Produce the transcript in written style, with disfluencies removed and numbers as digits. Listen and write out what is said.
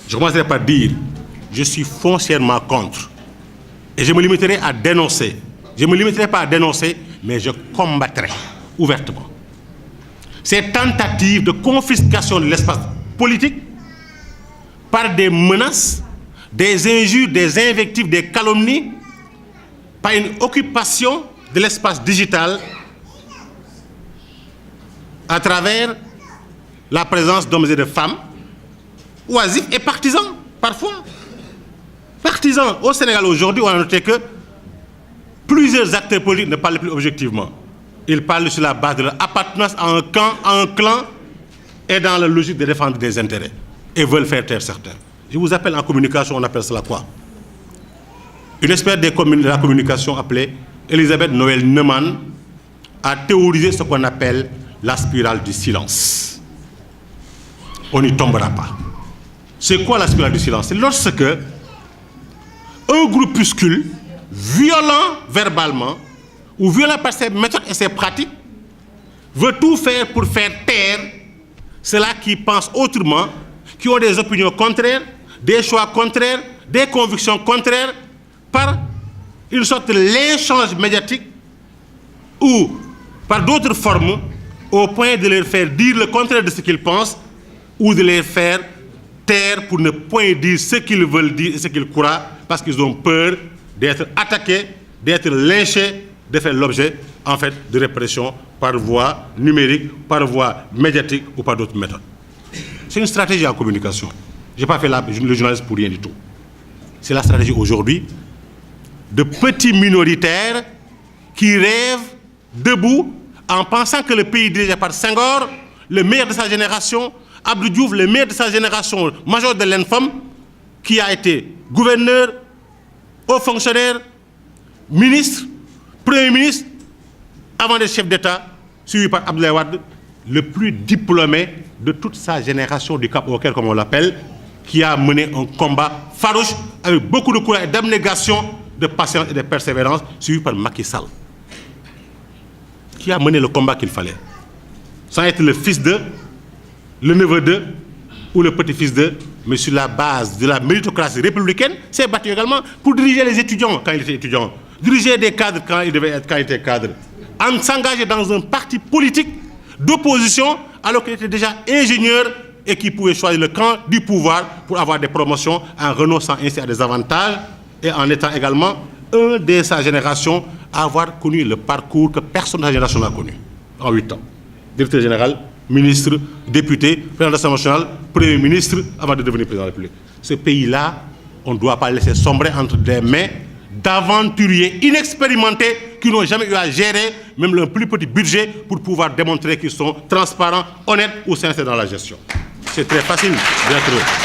Je commencerai par dire, je suis foncièrement contre. Et je me limiterai à dénoncer. Je ne me limiterai pas à dénoncer, mais je combattrai ouvertement ces tentatives de confiscation de l'espace politique par des menaces, des injures, des invectives, des calomnies, par une occupation de l'espace digital à travers la présence d'hommes et de femmes, oisifs et partisans, parfois. Partisans. Au Sénégal aujourd'hui, on a noté que plusieurs acteurs politiques ne parlent plus objectivement. Ils parlent sur la base de leur appartenance à un camp, à un clan, et dans la logique de défendre des intérêts, et veulent faire taire certains. Je vous appelle en communication, on appelle cela quoi? Une experte de la communication appelée Elisabeth Noël Neumann a théorisé ce qu'on appelle la spirale du silence. On n'y tombera pas. C'est quoi la spirale du silence? C'est lorsque un groupuscule, violent verbalement, ou violent par ses méthodes et ses pratiques, veut tout faire pour faire taire ceux-là qui pensent autrement, qui ont des opinions contraires, des choix contraires, des convictions contraires, par une sorte de lynchage médiatique ou par d'autres formes, au point de leur faire dire le contraire de ce qu'ils pensent ou de les faire taire pour ne point dire ce qu'ils veulent dire et ce qu'ils croient parce qu'ils ont peur d'être attaqués, d'être lynchés, de faire l'objet en fait de répression par voie numérique, par voie médiatique ou par d'autres méthodes. C'est une stratégie en communication. Je n'ai pas fait le journaliste pour rien du tout. C'est la stratégie aujourd'hui de petits minoritaires qui rêvent debout en pensant que le pays dirigé par Senghor, le meilleur de sa génération, Abdou Diouf, le meilleur de sa génération, major de l'INFOM, qui a été gouverneur, haut fonctionnaire, ministre, premier ministre, avant d'être chef d'État, suivi par Abdoulaye Wade, le plus diplômé de toute sa génération du Cap Auquel, comme on l'appelle, qui a mené un combat farouche avec beaucoup de courage et d'abnégation, de patience et de persévérance, suivi par Macky Sall, qui a mené le combat qu'il fallait, sans être le fils de, le neveu de ou le petit-fils de, mais sur la base de la méritocratie républicaine, s'est battu également pour diriger les étudiants quand il était étudiant, diriger des cadres quand il devait être, quand il était cadre, en s'engager dans un parti politique d'opposition alors qu'il était déjà ingénieur et qui pouvait choisir le camp du pouvoir pour avoir des promotions en renonçant ainsi à des avantages et en étant également un de sa génération à avoir connu le parcours que personne de sa génération n'a connu en 8 ans. Directeur général, ministre, député, président de l'Assemblée nationale, premier ministre avant de devenir président de la République. Ce pays-là, on ne doit pas le laisser sombrer entre des mains d'aventuriers inexpérimentés qui n'ont jamais eu à gérer même le plus petit budget pour pouvoir démontrer qu'ils sont transparents, honnêtes ou sincères dans la gestion. C'est très facile d'être